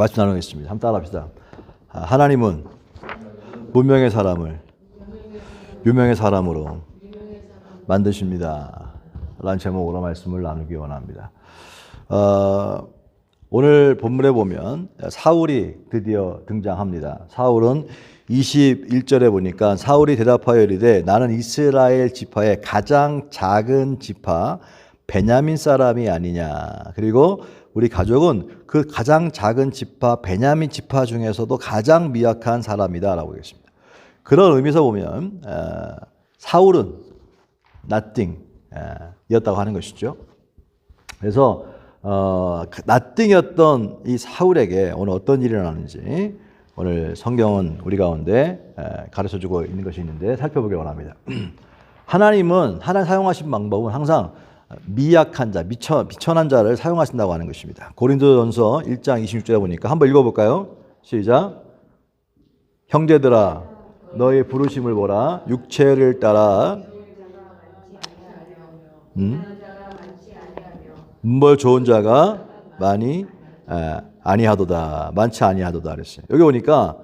말씀 나누겠습니다. 한번 따라합시다. 하나님은 문명의 사람을 유명의 사람으로 만드십니다. 라는 제목으로 말씀을 나누기 원합니다. 오늘 본문에 보면 사울이 드디어 등장합니다. 사울은 21절에 보니까 사울이 대답하여 이르되 나는 이스라엘 지파의 가장 작은 지파 베냐민 사람이 아니냐. 그리고 우리 가족은 그 가장 작은 지파 베냐민 지파 중에서도 가장 미약한 사람이다 라고 하겠습니다. 그런 의미에서 보면 사울은 nothing 이었다고 하는 것이죠. 그래서 nothing이었던 이 사울에게 오늘 어떤 일이 일어나는지 오늘 성경은 우리 가운데 가르쳐주고 있는 것이 있는데 살펴보기 원합니다. 하나님은 하나님 사용하신 방법은 항상 미약한 자, 비천한 자를 사용하신다고 하는 것입니다. 고린도전서 1장 26절에 보니까 한번 읽어볼까요? 시작. 형제들아 너의 부르심을 보라. 육체를 따라 문벌 좋은 자가 많이 많지 아니하도다 그랬어요. 여기 보니까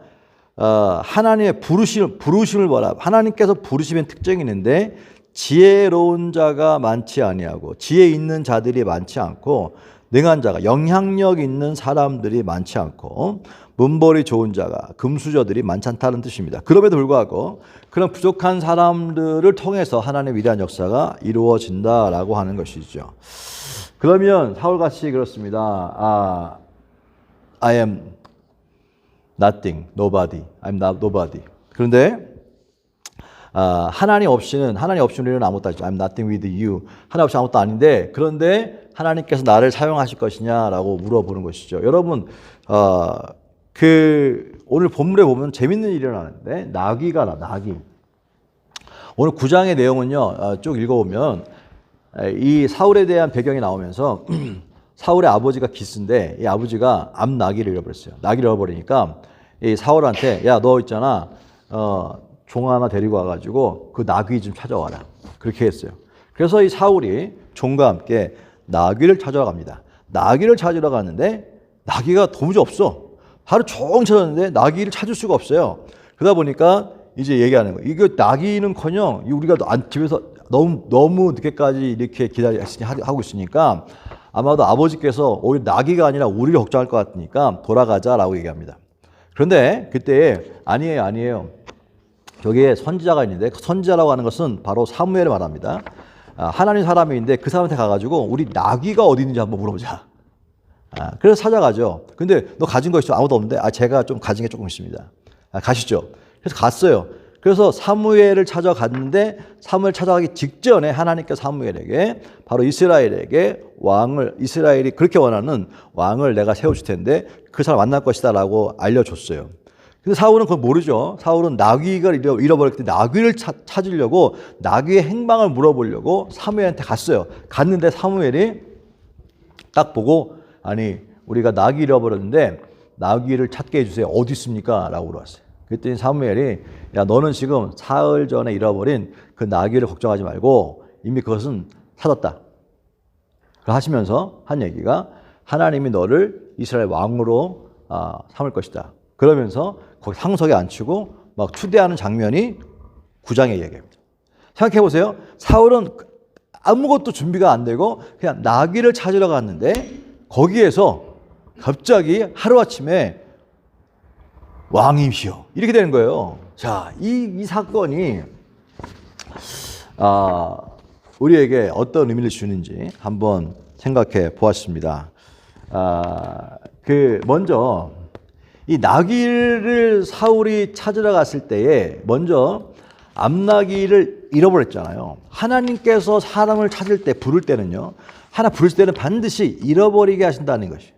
하나님의 부르심을 보라. 하나님께서 부르심의 특징이 있는데 지혜로운 자가 많지 아니하고 지혜 있는 자들이 많지 않고 능한 자가 영향력 있는 사람들이 많지 않고 문벌이 좋은 자가 금수저들이 많지 않다는 뜻입니다. 그럼에도 불구하고 그런 부족한 사람들을 통해서 하나님의 위대한 역사가 이루어진다라고 하는 것이죠. 그러면 사울같이 그렇습니다. I am nothing, nobody. I'm not nobody. 그런데 하나님 없이는 우리는 아무것도 아니죠. I'm nothing with you. 하나님 없이 아무것도 아닌데 그런데 하나님께서 나를 사용하실 것이냐라고 물어보는 것이죠. 여러분 오늘 본문에 보면 재밌는 일이 일어나는데 나귀. 오늘 9장의 내용은요. 쭉 읽어보면 이 사울에 대한 배경이 나오면서 사울의 아버지가 기스인데 이 아버지가 암나귀를 잃어버렸어요. 나귀를 잃어버리니까 이 사울한테 야 너 있잖아 종 하나 데리고 와가지고 그 나귀 좀 찾아와라. 그렇게 했어요. 그래서 이 사울이 종과 함께 나귀를 찾으러 갑니다. 나귀를 찾으러 갔는데 나귀가 도무지 없어. 하루 종일 찾았는데 나귀를 찾을 수가 없어요. 그러다 보니까 이제 얘기하는 거예요. 이거 나귀는커녕 우리가 집에서 너무 늦게까지 이렇게 하고 있으니까 아마도 아버지께서 오히려 나귀가 아니라 우리를 걱정할 것 같으니까 돌아가자라고 얘기합니다. 그런데 그때 아니에요. 저기에 선지자가 있는데 그 선지자라고 하는 것은 바로 사무엘을 말합니다. 하나님 사람인데 그 사람한테 가가지고 우리 나귀가 어디 있는지 한번 물어보자. 그래서 찾아가죠. 근데 너 가진 거 있어? 아무도 없는데 제가 좀 가진 게 조금 있습니다. 가시죠. 그래서 갔어요. 그래서 사무엘을 찾아갔는데 사무엘 찾아가기 직전에 하나님께서 사무엘에게 바로 이스라엘에게 이스라엘이 그렇게 원하는 왕을 내가 세워줄 텐데 그 사람 만날 것이다 라고 알려줬어요. 근데 사울은 그걸 모르죠. 사울은 나귀를 잃어버렸기 때문에 나귀를 찾으려고 나귀의 행방을 물어보려고 사무엘한테 갔어요. 갔는데 사무엘이 딱 보고 우리가 나귀 잃어버렸는데 나귀를 찾게 해주세요. 어디 있습니까? 라고 물어봤어요. 그랬더니 사무엘이 야 너는 지금 사흘 전에 잃어버린 그 나귀를 걱정하지 말고 이미 그것은 찾았다. 하시면서 한 얘기가 하나님이 너를 이스라엘 왕으로 삼을 것이다. 그러면서 거기 상석에 앉히고 막 추대하는 장면이 9장의 얘기입니다. 생각해 보세요. 사울은 아무것도 준비가 안 되고 그냥 나귀를 찾으러 갔는데 거기에서 갑자기 하루아침에 왕이시여 이렇게 되는 거예요. 자, 이 사건이 우리에게 어떤 의미를 주는지 한번 생각해 보았습니다. 먼저 이 나귀를 사울이 찾으러 갔을 때에 먼저 암나귀를 잃어버렸잖아요. 하나님께서 사람을 찾을 때 부를 때는요. 하나 부르실 때는 반드시 잃어버리게 하신다는 것이에요.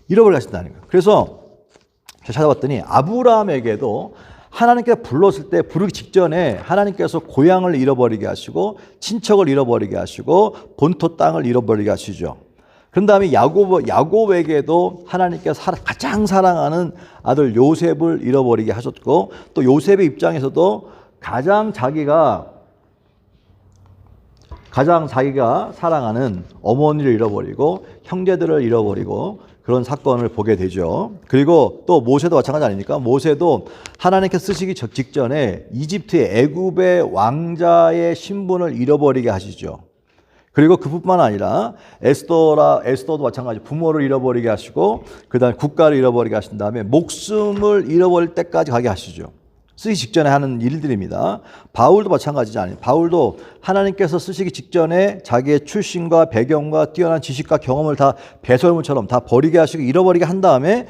잃어버리게 하신다는 거예요. 그래서 제가 찾아봤더니 아브라함에게도 하나님께서 불렀을 때 부르기 직전에 하나님께서 고향을 잃어버리게 하시고 친척을 잃어버리게 하시고 본토 땅을 잃어버리게 하시죠. 그런 다음에 야곱에게도 하나님께서 가장 사랑하는 아들 요셉을 잃어버리게 하셨고 또 요셉의 입장에서도 가장 자기가 가장 자기가 사랑하는 어머니를 잃어버리고 형제들을 잃어버리고 그런 사건을 보게 되죠. 그리고 또 모세도 마찬가지 아닙니까? 모세도 하나님께서 쓰시기 직전에 이집트의 애굽의 왕자의 신분을 잃어버리게 하시죠. 그리고 그뿐만 아니라 에스더도 마찬가지 부모를 잃어버리게 하시고 그다음에 국가를 잃어버리게 하신 다음에 목숨을 잃어버릴 때까지 가게 하시죠. 쓰기 직전에 하는 일들입니다. 바울도 마찬가지지 않아요. 바울도 하나님께서 쓰시기 직전에 자기의 출신과 배경과 뛰어난 지식과 경험을 다 배설물처럼 다 버리게 하시고 잃어버리게 한 다음에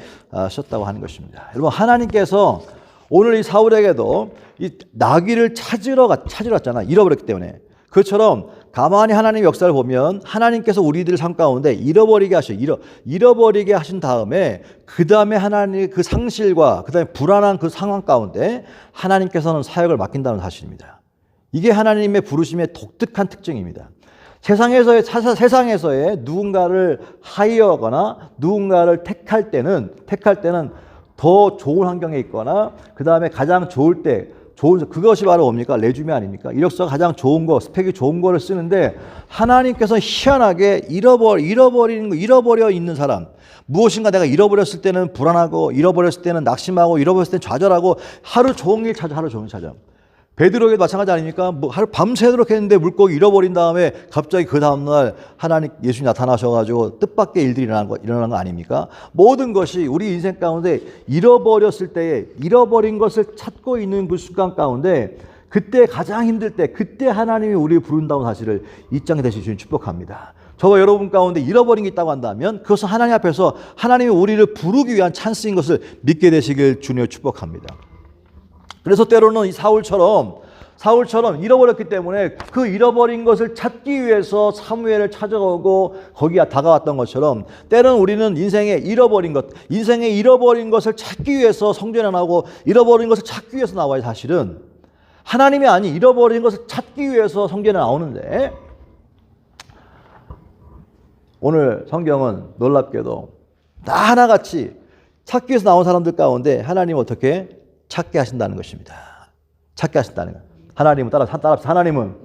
썼다고 하는 것입니다. 여러분 하나님께서 오늘 이 사울에게도 이 나귀를 찾으러 왔잖아. 잃어버렸기 때문에. 그것처럼 가만히 하나님의 역사를 보면 하나님께서 우리들 삶 가운데 잃어버리게 하신 다음에 그 다음에 하나님의 그 상실과 그 다음에 불안한 그 상황 가운데 하나님께서는 사역을 맡긴다는 사실입니다. 이게 하나님의 부르심의 독특한 특징입니다. 세상에서의 누군가를 하이어하거나 누군가를 택할 때는 더 좋은 환경에 있거나 그 다음에 가장 좋을 때 그것이 바로 뭡니까? 레주메 아닙니까? 이력서가 가장 좋은 거, 스펙이 좋은 거를 쓰는데 하나님께서 희한하게 잃어버려 있는 사람, 무엇인가 내가 잃어버렸을 때는 불안하고 잃어버렸을 때는 낙심하고 잃어버렸을 때는 좌절하고 하루 종일 찾아. 베드로에게 마찬가지 아닙니까? 하루 밤새도록 했는데 물고기 잃어버린 다음에 갑자기 그 다음날 예수님이 나타나셔가지고 뜻밖의 일들이 일어나는 거 아닙니까? 모든 것이 우리 인생 가운데 잃어버렸을 때에 잃어버린 것을 찾고 있는 그 순간 가운데 그때 가장 힘들 때 그때 하나님이 우리를 부른다는 사실을 잊지 않게 되시길 축복합니다. 저와 여러분 가운데 잃어버린 게 있다고 한다면 그것은 하나님 앞에서 하나님이 우리를 부르기 위한 찬스인 것을 믿게 되시길 주님을 축복합니다. 그래서 때로는 이 사울처럼 잃어버렸기 때문에 그 잃어버린 것을 찾기 위해서 사무엘을 찾아오고 거기에 다가왔던 것처럼 때로는 우리는 인생에 잃어버린 것을 찾기 위해서 성전에 나오고 잃어버린 것을 찾기 위해서 나와요. 사실은 하나님이 아닌 잃어버린 것을 찾기 위해서 성전에 나오는데 오늘 성경은 놀랍게도 다 하나같이 찾기 위해서 나온 사람들 가운데 하나님은 어떻게 찾게 하신다는 것입니다. 찾게 하신다는 것. 하나님은 하나님은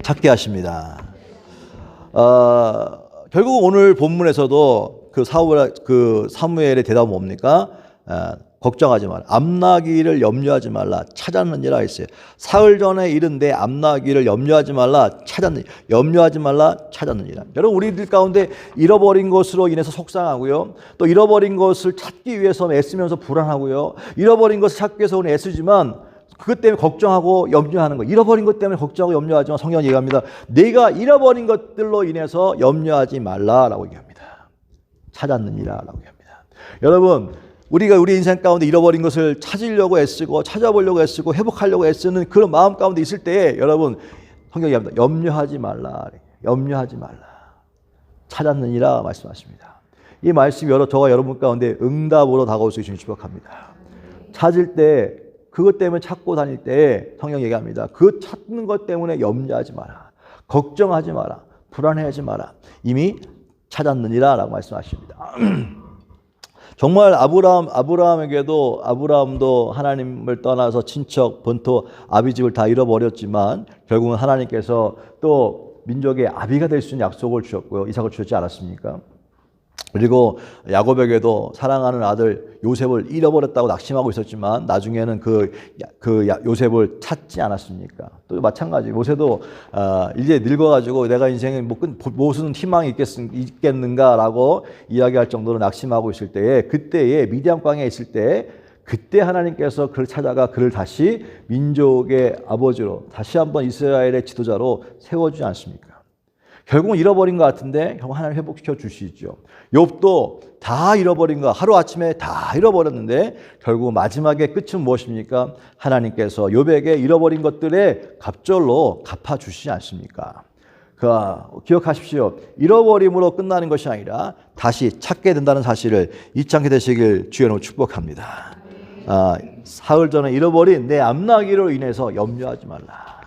찾게 하십니다. 결국 오늘 본문에서도 그 사무엘의 대답은 뭡니까? 걱정하지 마라. 암나귀를 염려하지 말라. 찾았느니라 했어요. 사흘 전에 이른데 암나귀를 염려하지 말라. 찾았느니라. 여러분 우리들 가운데 잃어버린 것으로 인해서 속상하고요. 또 잃어버린 것을 찾기 위해서 애쓰면서 불안하고요. 잃어버린 것을 찾기 위해서 오늘 애쓰지만 그것 때문에 걱정하고 염려하는 거. 잃어버린 것 때문에 걱정하고 염려하지만 성경은 얘기합니다. 내가 잃어버린 것들로 인해서 염려하지 말라라고 얘기합니다. 찾았느니라라고 얘기합니다. 여러분 우리가 우리 인생 가운데 잃어버린 것을 찾으려고 애쓰고 찾아보려고 애쓰고 회복하려고 애쓰는 그런 마음 가운데 있을 때에 여러분 성경이 얘기합니다. 염려하지 말라. 찾았느니라 말씀하십니다. 이 말씀이 저와 여러분 가운데 응답으로 다가올 수 있으니 축복합니다. 찾을 때 그것 때문에 찾고 다닐 때 성경이 얘기합니다. 그 찾는 것 때문에 염려하지 마라. 걱정하지 마라. 불안해하지 마라. 이미 찾았느니라 라고 말씀하십니다. 정말 아브라함도 하나님을 떠나서 친척, 본토, 아비집을 다 잃어버렸지만 결국은 하나님께서 또 민족의 아비가 될 수 있는 약속을 주셨고요. 이삭을 주셨지 않았습니까? 그리고 야곱에게도 사랑하는 아들 요셉을 잃어버렸다고 낙심하고 있었지만 나중에는 그 요셉을 찾지 않았습니까? 또 마찬가지 모세도 이제 늙어가지고 내가 인생에 무슨 희망이 있겠는가라고 이야기할 정도로 낙심하고 있을 때에 그때에 미디안 광야에 있을 때 그때 하나님께서 그를 찾아가 그를 다시 민족의 아버지로 다시 한번 이스라엘의 지도자로 세워주지 않습니까? 결국은 잃어버린 것 같은데 결국 하나님 회복시켜 주시죠. 욥도 다 잃어버린 거 하루아침에 다 잃어버렸는데 결국 마지막에 끝은 무엇입니까? 하나님께서 욥에게 잃어버린 것들의 갑절로 갚아주시지 않습니까? 기억하십시오. 잃어버림으로 끝나는 것이 아니라 다시 찾게 된다는 사실을 잊지 않게 되시길 주의 이름으로 축복합니다. 사흘 전에 잃어버린 내 암나귀로 인해서 염려하지 말라.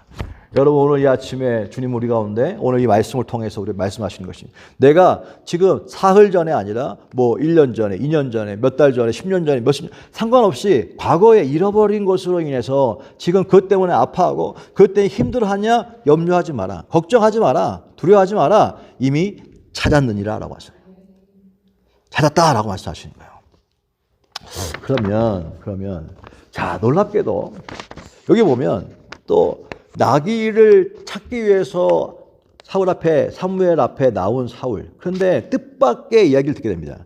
여러분 오늘 이 아침에 주님 우리 가운데 오늘 이 말씀을 통해서 우리 말씀하시는 것입니다. 내가 지금 사흘 전에 아니라 뭐 1년 전에, 2년 전에, 몇 달 전에, 10년 전에, 몇십 년 상관없이 과거에 잃어버린 것으로 인해서 지금 그것 때문에 아파하고 그것 때문에 힘들어하냐? 염려하지 마라. 걱정하지 마라. 두려워하지 마라. 이미 찾았느니라 라고 하셨어요. 찾았다라고 말씀하시는 거예요. 그러면 자, 놀랍게도 여기 보면 또 나귀를 찾기 위해서 사무엘 앞에 나온 사울. 그런데 뜻밖의 이야기를 듣게 됩니다.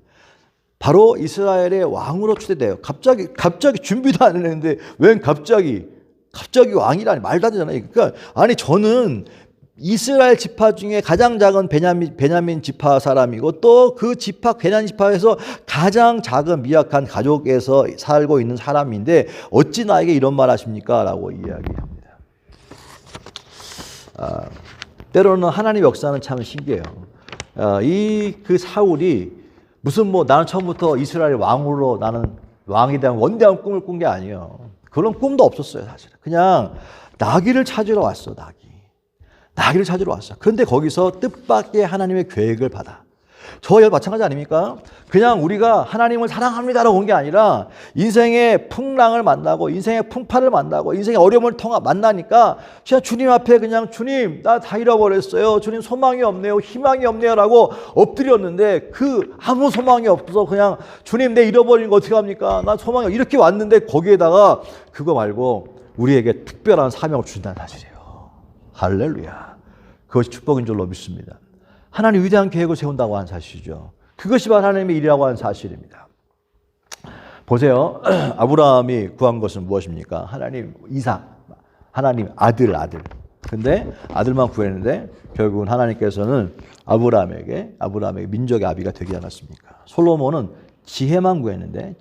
바로 이스라엘의 왕으로 추대돼요. 갑자기 준비도 안 했는데 웬 갑자기 왕이라니 말도 안 되잖아요. 그러니까 아니 저는 이스라엘 지파 중에 가장 작은 베냐민 지파 사람이고 또 그 베냐민 지파에서 가장 작은 미약한 가족에서 살고 있는 사람인데 어찌 나에게 이런 말 하십니까? 라고 이야기합니다. 때로는 하나님의 역사는 참 신기해요. 그 사울이 무슨 나는 처음부터 이스라엘 왕으로 나는 왕에 대한 원대한 꿈을 꾼 게 아니에요. 그런 꿈도 없었어요, 사실은. 그냥 나귀를 찾으러 왔어, 나귀를 찾으러 왔어. 그런데 거기서 뜻밖의 하나님의 계획을 받아. 저와 마찬가지 아닙니까? 그냥 우리가 하나님을 사랑합니다라고 온 게 아니라 인생의 풍랑을 만나고 인생의 풍파를 만나고 인생의 어려움을 만나니까 그냥 주님 앞에 그냥 주님 나 다 잃어버렸어요. 주님 소망이 없네요. 희망이 없네요. 라고 엎드렸는데 아무 소망이 없어서 그냥 주님 내 잃어버린 거 어떻게 합니까? 나 소망이 없어. 이렇게 왔는데 거기에다가 그거 말고 우리에게 특별한 사명을 주신다는 사실이에요. 할렐루야. 그것이 축복인 줄로 믿습니다. 하나님 위대한 계획을 세운다고 하는 사실이죠. 그것이 바로 하나님의 일이라고 하는 사실입니다. 보세요. 아브라함이 구한 것은 무엇입니까? 하나님 하나님 아들. 근데 아들만 구했는데 결국은 하나님께서는 아브라함에게 민족의 아비가 되지 않았습니까? 솔로몬은 지혜만 구했는데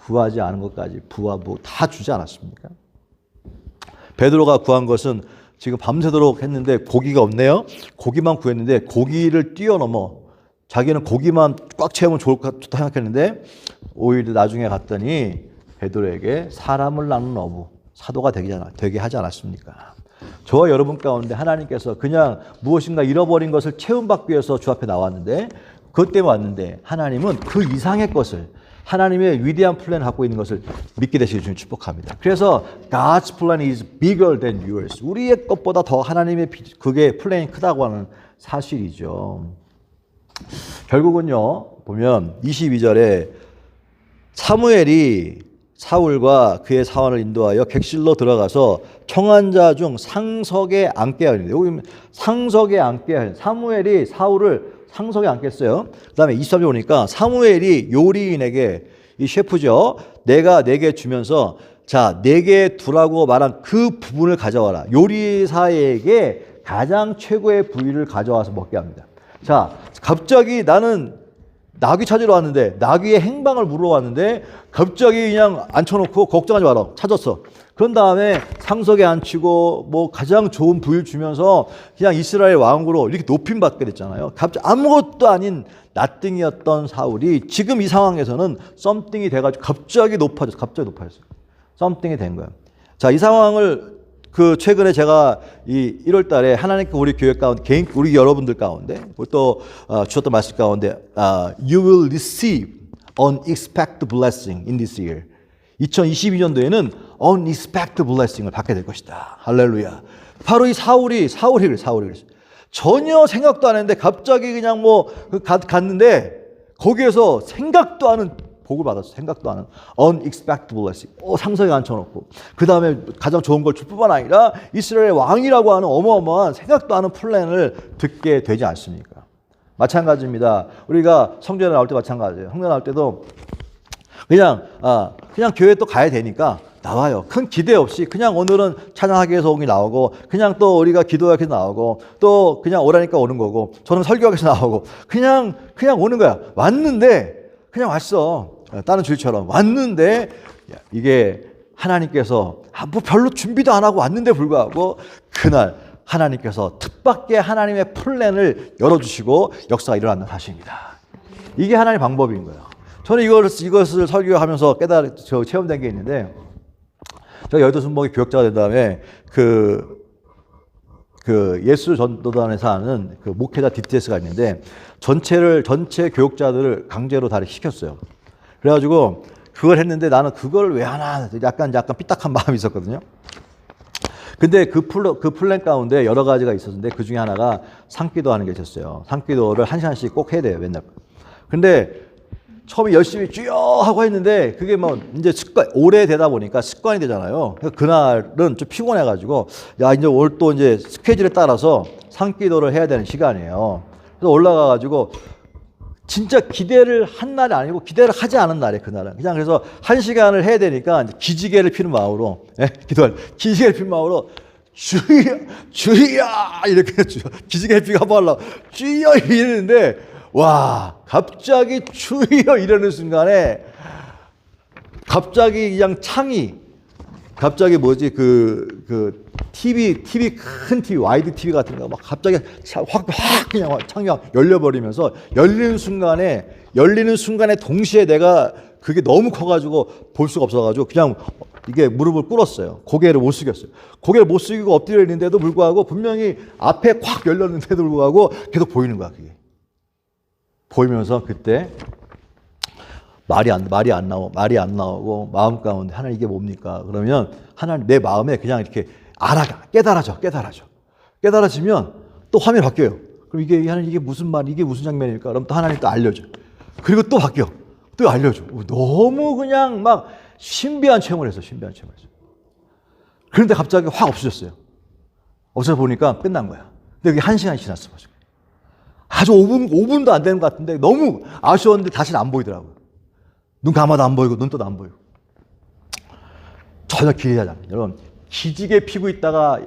구하지 않은 것까지 부와 부 다 주지 않았습니까? 베드로가 구한 것은 지금 밤새도록 했는데 고기가 없네요. 고기만 구했는데 고기를 뛰어넘어 자기는 고기만 꽉 채우면 좋다 생각했는데 오히려 나중에 갔더니 베드로에게 사람을 낳는 어부, 사도가 되게 하지 않았습니까? 저와 여러분 가운데 하나님께서 그냥 무엇인가 잃어버린 것을 채움받기 위해서 주 앞에 나왔는데 그것 때문에 왔는데 하나님은 그 이상의 것을 하나님의 위대한 플랜을 갖고 있는 것을 믿게 되시길 주님 축복합니다. 그래서 God's plan is bigger than yours. 우리의 것보다 더 하나님의 그게 플랜이 크다고 하는 사실이죠. 결국은요. 보면 22절에 사무엘이 사울과 그의 사원을 인도하여 객실로 들어가서 청한 자 중 상석에 앉게 하는데 여기 상석에 앉게 하는 사무엘이 사울을 상석에 앉겠어요. 그 다음에 23절 보니까 사무엘이 요리인에게 이 셰프죠. 내가 내게 주면서 자 내게 두라고 말한 그 부분을 가져와라. 요리사에게 가장 최고의 부위를 가져와서 먹게 합니다. 자 갑자기 나는 나귀 찾으러 왔는데 나귀의 행방을 물어왔는데 갑자기 그냥 앉혀놓고 걱정하지 마라. 찾았어. 그런 다음에 상석에 앉히고 가장 좋은 부위를 주면서 그냥 이스라엘 왕으로 이렇게 높임받게 됐잖아요. 갑자기 아무것도 아닌 나띵이었던 사울이 지금 이 상황에서는 썸띵이 돼가지고 갑자기 높아졌어요. 썸띵이 된 거예요. 자, 이 상황을 최근에 제가 이 1월 달에 하나님께 우리 교회 가운데 우리 여러분들 가운데 또 주셨던 말씀 가운데 You will receive unexpected blessing in this year. 2022년도에는 unexpected blessing을 받게 될 것이다. 할렐루야. 바로 이 사울이 전혀 생각도 안 했는데 갑자기 그냥 갔는데 거기에서 생각도 않은 복을 받았어. 생각도 않은 unexpected blessing. 상석에 앉혀놓고 그 다음에 가장 좋은 걸 줄 뿐만 아니라 이스라엘 왕이라고 하는 어마어마한 생각도 않은 플랜을 듣게 되지 않습니까? 마찬가지입니다. 우리가 성전에 나올 때 마찬가지예요. 성전에 나올 때도 그냥 교회 또 가야 되니까 나와요. 큰 기대 없이 그냥 오늘은 찬양하기 위해서 온 게 나오고 그냥 또 우리가 기도하기 위해서 나오고 또 그냥 오라니까 오는 거고 저는 설교하기 위해서 나오고 그냥 오는 거야. 왔는데 그냥 왔어. 다른 주일처럼 왔는데 이게 하나님께서 별로 준비도 안 하고 왔는데 불구하고 그날 하나님께서 뜻밖의 하나님의 플랜을 열어주시고 역사가 일어나는 사실입니다. 이게 하나님의 방법인 거예요. 저는 이것을 설교하면서 체험된 게 있는데 제가 여의도 순복의 교역자가 된 다음에 그 예수 전도단에서 하는 그 목회자 DTS가 있는데 전체 교육자들을 강제로 다 시켰어요. 그래가지고 그걸 했는데 나는 그걸 왜 하나 약간 삐딱한 마음이 있었거든요. 근데 그 플랜 가운데 여러 가지가 있었는데 그 중에 하나가 상기도 하는 게 있었어요. 상기도를 1시간씩 꼭 해야 돼요, 맨날. 근데 처음에 열심히 주여 하고 했는데 그게 뭐 이제 오래되다 보니까 습관이 되잖아요. 그날은 좀 피곤해가지고 야, 이제 오늘 또 이제 스케줄에 따라서 상기도를 해야 되는 시간이에요. 그래서 올라가가지고 진짜 기대를 한 날이 아니고 기대를 하지 않은 날이에요, 그날은. 그냥 그래서 1시간을 해야 되니까 기지개를 피는 마음으로, 기지개를 피는 마음으로 주여, 주여! 이렇게 기지개를 피고 한번 하려고 주여! 이러는데, 와, 갑자기 주여! 이러는 순간에 갑자기 그냥 갑자기 뭐지, TV, 큰 TV, 와이드 TV 같은 거 막 갑자기 확 그냥 창이 열려버리면서 열리는 순간에 동시에 내가 그게 너무 커가지고 볼 수가 없어가지고 그냥 이게 무릎을 꿇었어요. 고개를 못 숙였어요. 고개를 못 숙이고 엎드려 있는데도 불구하고 분명히 앞에 콱 열렸는데도 불구하고 계속 보이는 거야, 그게. 보이면서 그때 말이 안 나오고 마음 가운데 하나님 이게 뭡니까? 그러면 하나님 내 마음에 그냥 이렇게 깨달아지면 또 화면이 바뀌어요. 그럼 하나님 이게 무슨 말, 이게 무슨 장면일까? 그럼 또 하나님 또 알려줘. 그리고 또 바뀌어. 또 알려줘. 너무 그냥 막 신비한 체험을 했어. 그런데 갑자기 확 없어졌어요. 없어져 보니까 끝난 거야. 근데 그게 1시간이 지났어. 아주 5분도 안 되는 것 같은데 너무 아쉬웠는데 다시는 안 보이더라고요. 눈 감아도 안 보이고 눈 떠도 안 보이고 전혀 기대하지 않아요. 여러분 기지개 피고 있다가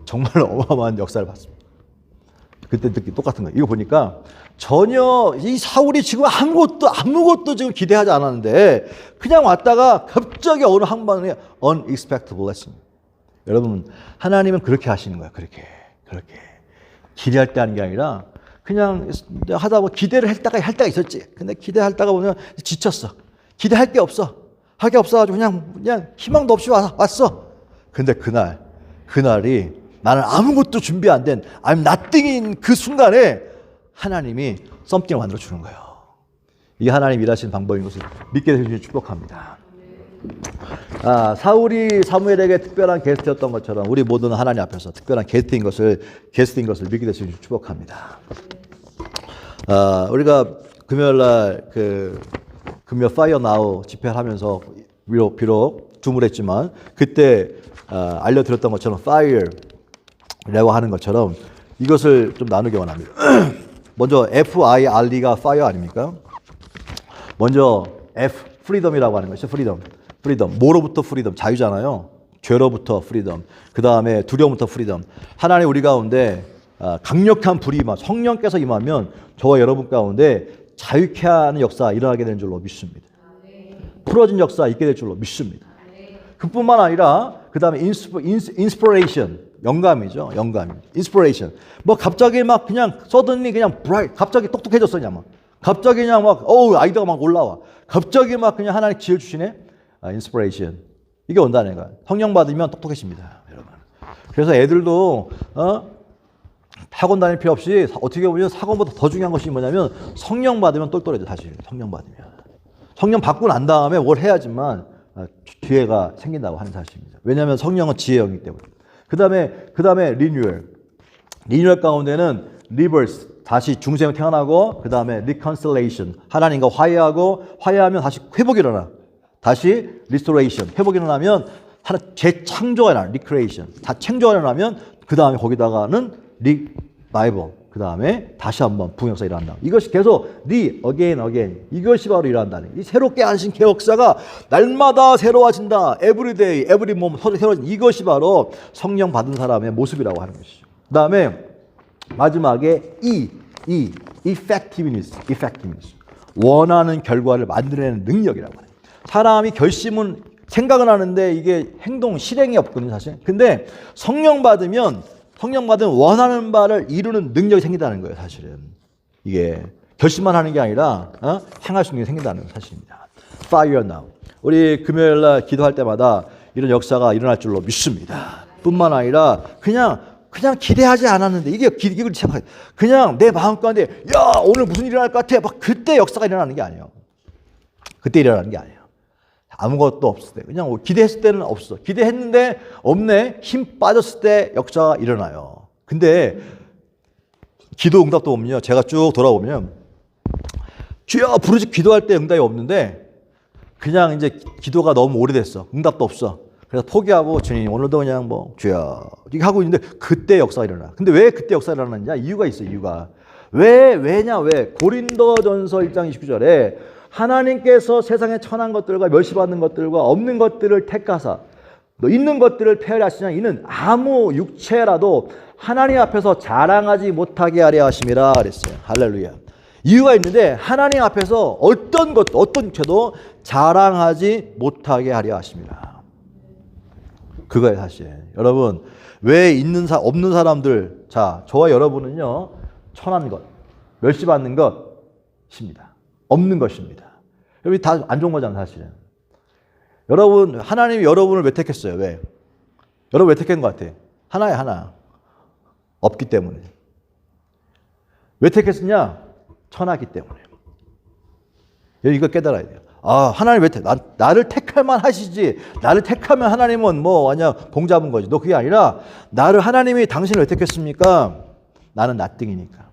정말 어마어마한 역사를 봤습니다. 그때 느낌 똑같은 거예요. 이거 보니까 전혀 이 사울이 지금 아무것도 지금 기대하지 않았는데 그냥 왔다가 갑자기 어느 한번에 unexpected blessing. 여러분 하나님은 그렇게 하시는 거예요. 그렇게 기대할 때 하는 게 아니라 그냥 하다 보면 기대를 할 때가 있었지. 근데 기대하다가 보면 지쳤어. 기대할 게 없어. 할 게 없어가지고 그냥 희망도 없이 왔어. 근데 그날이 나는 아무것도 준비 안 된 I'm nothing인 그 순간에 하나님이 썸띵을 만들어 주는 거예요. 이게 하나님 일하시는 방법인 것을 믿게 되시길 축복합니다. 사울이 사무엘에게 특별한 게스트였던 것처럼 우리 모두는 하나님 앞에서 특별한 게스트인 것을 믿게 되시길 축복합니다. 우리가 금요일날 금요 파이어 나우 집회를 하면서 비록 주물했지만 그때 알려드렸던 것처럼 파이어라고 하는 것처럼 이것을 좀 나누기 원합니다. 먼저 FIRE가 파이어 아닙니까? 먼저 F 프리덤이라고 하는 것이죠. 프리덤. 뭐로부터 프리덤? 자유잖아요. 죄로부터 프리덤. 그 다음에 두려움부터 프리덤. 하나님 우리 가운데 강력한 불이 성령께서 임하면 저와 여러분 가운데 자유케 하는 역사가 일어나게 되는 줄로 믿습니다. 풀어진 역사 있게 될 줄로 믿습니다. 그뿐만 아니라 그 다음에 인스피레이션, 영감이죠. 인스피레이션. 갑자기 막 그냥 서든리 그냥 브라이트, 갑자기 똑똑해졌어 그냥 막. 갑자기 그냥 막 아이디어가 막 올라와. 갑자기 막 그냥 하나님 지혜 주시네. 인스피레이션. 이게 온다는 거야. 성령 받으면 똑똑해집니다, 여러분. 그래서 애들도 학원 다닐 필요 없이 어떻게 보면 학원보다 더 중요한 것이 뭐냐면 성령 받으면 똘똘해져. 사실 성령 받으면 성령 받고 난 다음에 뭘 해야지만 기회가 생긴다고 하는 사실입니다. 왜냐하면 성령은 지혜의 영이기 때문에. 그 다음에 리뉴얼 가운데는 리버스, 다시 중생을 태어나고, 그 다음에 reconciliation, 하나님과 화해하면 다시 회복이 일어나. 다시 restoration, 회복이 일어나면 재창조가 일어나. recreation, 다 창조가 일어나면 그 다음에 거기다가는 revival, 그 다음에 다시 한번 부흥역사 일어난다. 이것이 계속 again 이것이 바로 일어난다는. 이 새롭게 하신 개혁사가 날마다 새로워진다. every day, every moment 새로워진. 이것이 바로 성령 받은 사람의 모습이라고 하는 것이죠. 그 다음에 마지막에 effectiveness. 원하는 결과를 만들어내는 능력이라고 해요. 사람이 생각은 하는데 이게 실행이 없거든요, 사실. 근데 성령 받으면 원하는 바를 이루는 능력이 생긴다는 거예요, 사실은. 이게 결심만 하는 게 아니라 행할 수 있는 게 생긴다는 사실입니다. Fire now. 우리 금요일 날 기도할 때마다 이런 역사가 일어날 줄로 믿습니다. 뿐만 아니라 그냥 그냥 기대하지 않았는데 이걸 생각해. 그냥 내 마음 가운데 야 오늘 무슨 일이 일어날 것 같아. 막 그때 역사가 일어나는 게 아니에요. 그때 일어나는 게 아니에요. 아무것도 없을 때 그냥 기대했을 때는 없어. 기대했는데 없네. 힘 빠졌을 때 역사가 일어나요. 근데 기도 응답도 없냐. 제가 쭉 돌아보면 주여 부르짖 기도할 때 응답이 없는데 그냥 이제 기도가 너무 오래됐어. 응답도 없어. 그래서 포기하고 주님 오늘도 그냥 뭐 주여 이렇게 하고 있는데 그때 역사가 일어나. 근데 왜 그때 역사가 일어나느냐? 이유가 있어. 이유가. 왜냐? 고린도전서 1장 29절에 하나님께서 세상에 천한 것들과 멸시받는 것들과 없는 것들을 택하사 너 있는 것들을 폐하려 하시냐. 이는 아무 육체라도 하나님 앞에서 자랑하지 못하게 하려 하심이라 그랬어요. 할렐루야. 이유가 있는데 하나님 앞에서 어떤 육체도 자랑하지 못하게 하려 하심이라. 그거예요 사실. 여러분 왜 없는 사람들 자 저와 여러분은요 천한 것 멸시받는 것입니다. 없는 것입니다. 여러분 다 안 좋은 거잖아요 사실은. 여러분 하나님이 여러분을 왜 택했어요? 왜? 여러분 왜 택한 것 같아? 하나 없기 때문에. 왜 택했느냐? 천하기 때문에. 이거 깨달아야 돼요. 아, 하나님 왜 나를 택할만 하시지. 나를 택하면 하나님은 뭐 완전 공 잡은 거지. 너 그게 아니라 하나님이 당신을 왜 택했습니까? 나는 나띵이니까.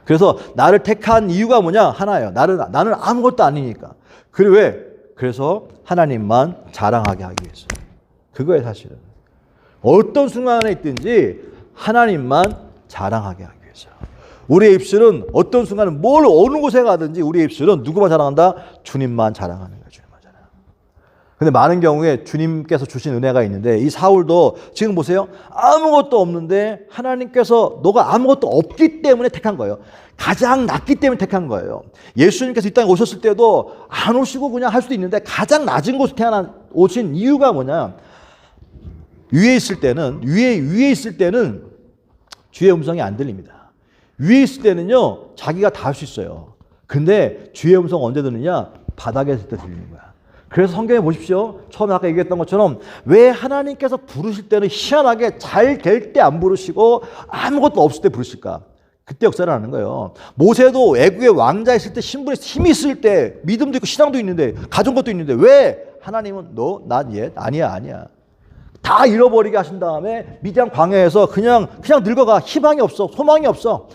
그래서 나를 택한 이유가 뭐냐? 하나예요. 나는 아무것도 아니니까. 그래서 하나님만 자랑하게 하기 위해서. 그거예요 사실은. 어떤 순간에 있든지 하나님만 자랑하게 하기 위해서. 우리의 입술은 어떤 순간은 어느 곳에 가든지 우리의 입술은 누구만 자랑한다? 주님만 자랑하는 거예요. 주님만 자랑. 근데 많은 경우에 주님께서 주신 은혜가 있는데 이 사울도 지금 보세요. 아무것도 없는데 하나님께서 너가 아무것도 없기 때문에 택한 거예요. 가장 낮기 때문에 택한 거예요. 예수님께서 이 땅에 오셨을 때도 안 오시고 그냥 할 수도 있는데 가장 낮은 곳에 오신 이유가 뭐냐? 위에 있을 때는 주의 음성이 안 들립니다. 위에 있을 때는요 자기가 다 할 수 있어요. 근데 주의 음성 언제 듣느냐? 바닥에 있을 때 들리는 거야. 그래서 성경에 보십시오. 처음에 아까 얘기했던 것처럼 왜 하나님께서 부르실 때는 희한하게 잘 될 때 안 부르시고 아무것도 없을 때 부르실까? 그때 역사를 하는 거예요. 모세도 애국의 왕자 있을 때 신분에 힘이 있을 때 믿음도 있고 신앙도 있는데 가진 것도 있는데 왜 하나님은 난 아니야. 다 잃어버리게 하신 다음에 미디안 광야에서 그냥 늙어가. 희망이 없어. 소망이 없어.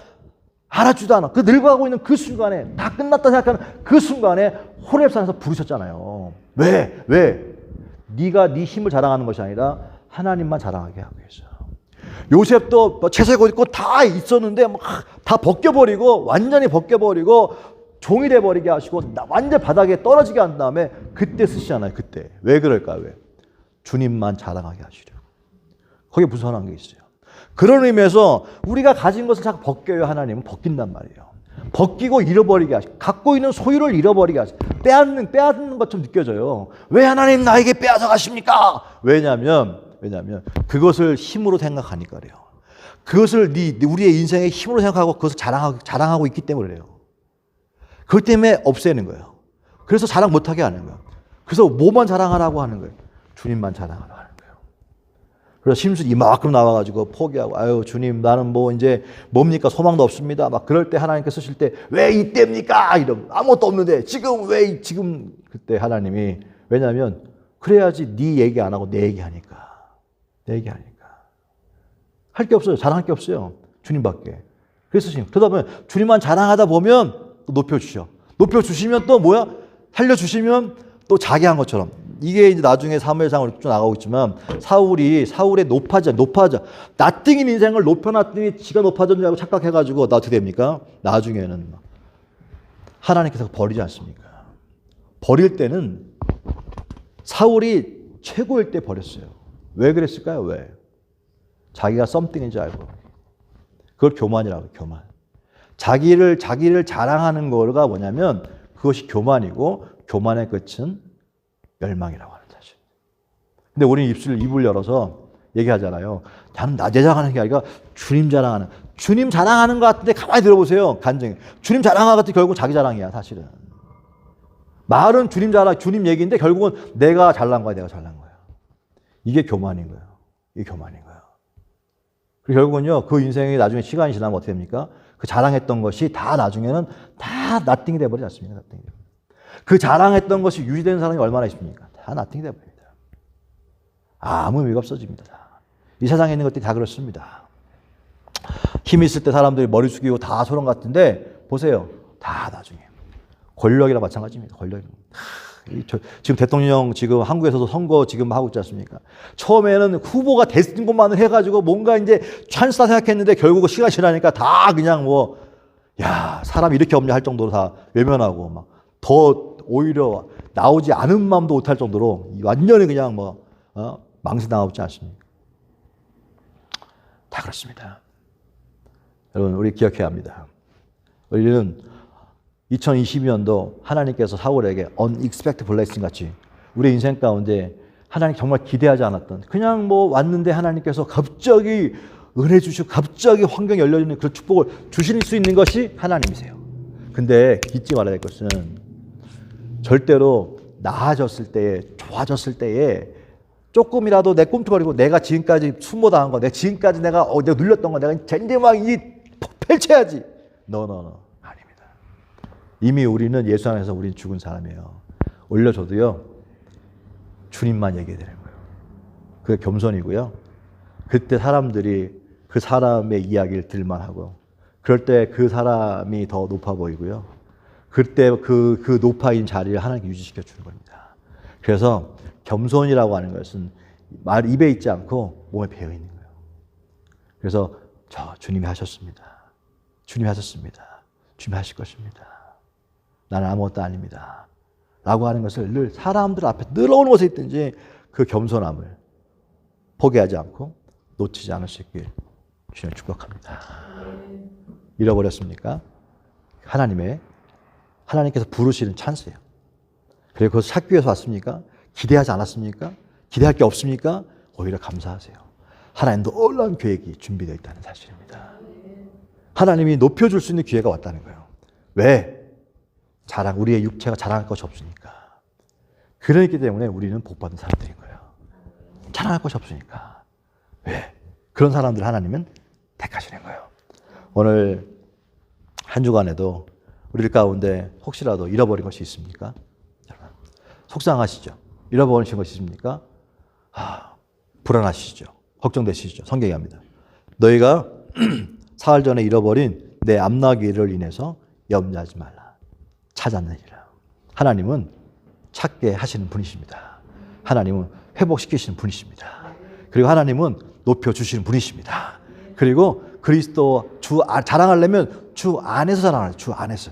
알아주지도 않아. 그 늙어가고 있는 그 순간에 다 끝났다 생각하는 그 순간에 호렙산에서 부르셨잖아요. 왜? 네가 네 힘을 자랑하는 것이 아니라 하나님만 자랑하게 하기 위해서. 요셉도 채색 옷 입고 다 있었는데 다 완전히 벗겨버리고 종이 돼버리게 하시고 완전 바닥에 떨어지게 한 다음에 그때 쓰시잖아요. 그때. 왜 그럴까요? 왜? 주님만 자랑하게 하시려고. 거기에 무선한 게 있어요. 그런 의미에서 우리가 가진 것을 자꾸 벗겨요. 하나님은 벗긴단 말이에요. 벗기고 잃어버리게 하시고 갖고 있는 소유를 잃어버리게 하시고 빼앗는 것처럼 느껴져요. 왜 하나님 나에게 빼앗아 가십니까? 왜냐하면 그것을 힘으로 생각하니까 그래요. 그것을 우리의 인생의 힘으로 생각하고 그것을 자랑하고 있기 때문에 그래요. 그것 때문에 없애는 거예요. 그래서 자랑 못하게 하는 거예요. 그래서 뭐만 자랑하라고 하는 거예요? 주님만 자랑하라고 하는 거예요. 그래서 심술 이만큼 나와가지고 포기하고 아유 주님 나는 뭐 이제 뭡니까 소망도 없습니다. 막 그럴 때 하나님께 쓰실 때 왜 이때입니까? 이러면 아무것도 없는데 지금 그때 하나님이 왜냐하면 그래야지 네 얘기 안 하고 내 얘기하니까 할 게 없어요. 자랑할 게 없어요. 주님밖에. 그래서 그러다 보면 주님만 자랑하다 보면 또 높여주시면 또 뭐야? 살려주시면 또 자기 한 것처럼. 이게 이제 나중에 사무엘상으로 쭉 나가고 있지만 사울의 높아져. 나띵인 인생을 높여놨더니 지가 높아졌는 줄 알고 착각해가지고 나 어떻게 됩니까? 나중에는 하나님께서 버리지 않습니까? 버릴 때는 사울이 최고일 때 버렸어요. 왜 그랬을까요? 왜? 자기가 썸띵인 줄 알고. 그걸 교만이라고 교만. 자기를 자랑하는 거가 뭐냐면 그것이 교만이고 교만의 끝은 멸망이라고 하는 사실. 근데 우리는 입을 열어서 얘기하잖아요. 나는 나 자랑하는 게 아니라 주님 자랑하는. 주님 자랑하는 것 같은데 가만히 들어보세요. 간증. 주님 자랑하는 것 같은데 결국 자기 자랑이야 사실은. 말은 주님 얘기인데 결국은 내가 잘난 거야. 이게 교만인 거예요. 그리고 결국은요, 그 인생이 나중에 시간이 지나면 어떻게 됩니까? 그 자랑했던 것이 다 나중에는 다 나띵이 돼버리지 않습니까? 나띵이. 그 자랑했던 것이 유지되는 사람이 얼마나 있습니까? 다 나띵이 돼버립니다. 아무 의미가 없어집니다. 이 세상에 있는 것들이 다 그렇습니다. 힘 있을 때 사람들이 머리 숙이고 다 소름 같은데 보세요. 다 나중에. 권력이랑 마찬가지입니다. 권력. 지금 대통령 지금 한국에서도 선거 지금 하고 있지 않습니까? 처음에는 후보가 됐은 것만을 해가지고 뭔가 이제 찬스다 생각했는데 결국 시간이 지나니까 다 그냥 뭐, 야, 사람 이렇게 없냐 할 정도로 다 외면하고 막 더 오히려 나오지 않은 마음도 못할 정도로 완전히 그냥 뭐, 망신당하고 있지 않습니까? 다 그렇습니다. 여러분, 우리 기억해야 합니다. 우리는 2022년도 하나님께서 사울에게 unexpected blessing 같이 우리 인생 가운데 하나님 정말 기대하지 않았던 그냥 뭐 왔는데 하나님께서 갑자기 은혜 주시고 갑자기 환경이 열려지는 그런 축복을 주실 수 있는 것이 하나님이세요. 근데 잊지 말아야 될 것은 절대로 나아졌을 때에 좋아졌을 때에 조금이라도 내 꿈틀거리고 내가 지금까지 숨어당한 거, 내가 지금까지 내가 눌렸던 거, 내가 젠제막 펼쳐야지. No. 아닙니다. 이미 우리는 예수 안에서 우리는 죽은 사람이에요. 올려줘도요, 주님만 얘기해 되는 거예요. 그게 겸손이고요. 그때 사람들이 그 사람의 이야기를 들만 하고, 그럴 때 그 사람이 더 높아 보이고요. 그때 그 높아진 자리를 하나님께 유지시켜 주는 겁니다. 그래서 겸손이라고 하는 것은 말 입에 있지 않고 몸에 배어 있는 거예요. 그래서 주님이 하셨습니다. 주님이 하셨습니다. 주님이 하실 것입니다. 나는 아무것도 아닙니다. 라고 하는 것을 늘 사람들 앞에 늘 어느 곳에 있든지 그 겸손함을 포기하지 않고 놓치지 않을 수 있길 주님 축복합니다. 잃어버렸습니까? 하나님께서 부르시는 찬스예요. 그리고 그것을 찾기 위해서 왔습니까? 기대하지 않았습니까? 기대할 게 없습니까? 오히려 감사하세요. 하나님도 놀라운 계획이 준비되어 있다는 사실입니다. 하나님이 높여줄 수 있는 기회가 왔다는 거예요. 왜? 우리의 육체가 자랑할 것이 없으니까. 그렇기 때문에 우리는 복받은 사람들인 거예요. 자랑할 것이 없으니까. 왜? 그런 사람들 하나님은 택하시는 거예요. 오늘 한 주간에도 우리 가운데 혹시라도 잃어버린 것이 있습니까? 속상하시죠? 잃어버리신 것이 있습니까? 불안하시죠? 걱정되시죠? 성경이 합니다. 너희가 사흘 전에 잃어버린 내 암나귀를 인해서 염려하지 말라. 찾았느니라. 하나님은 찾게 하시는 분이십니다. 하나님은 회복시키시는 분이십니다. 그리고 하나님은 높여주시는 분이십니다. 그리고 그리스도 자랑하려면 주 안에서 자랑하죠. 주 안에서.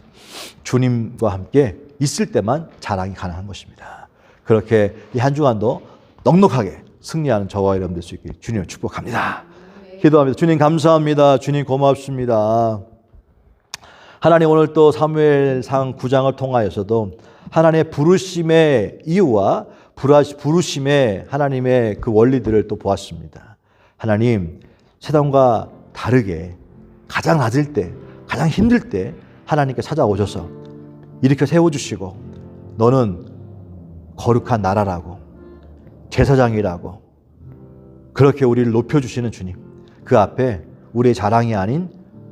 주님과 함께 있을 때만 자랑이 가능한 것입니다. 그렇게 이 한 주간도 넉넉하게 승리하는 저와 여러분 될 수 있길 주님을 축복합니다. 기도합니다. 주님 감사합니다. 주님 고맙습니다. 하나님 오늘 또 사무엘상 9장을 통하여서도 하나님의 부르심의 이유와 부르심의 하나님의 그 원리들을 또 보았습니다. 하나님 세상과 다르게 가장 낮을 때, 가장 힘들 때 하나님께 찾아오셔서 일으켜 세워주시고 너는 거룩한 나라라고 제사장이라고 그렇게 우리를 높여주시는 주님, 그 앞에 우리의 자랑이 아닌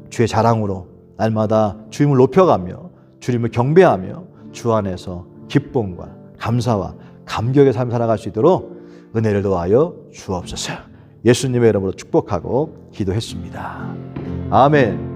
주의 자랑으로 날마다 주님을 높여가며 주님을 경배하며 주 안에서 기쁨과 감사와 감격의 삶을 살아갈 수 있도록 은혜를 더하여 주옵소서. 예수님의 이름으로 축복하고 기도했습니다. 아멘.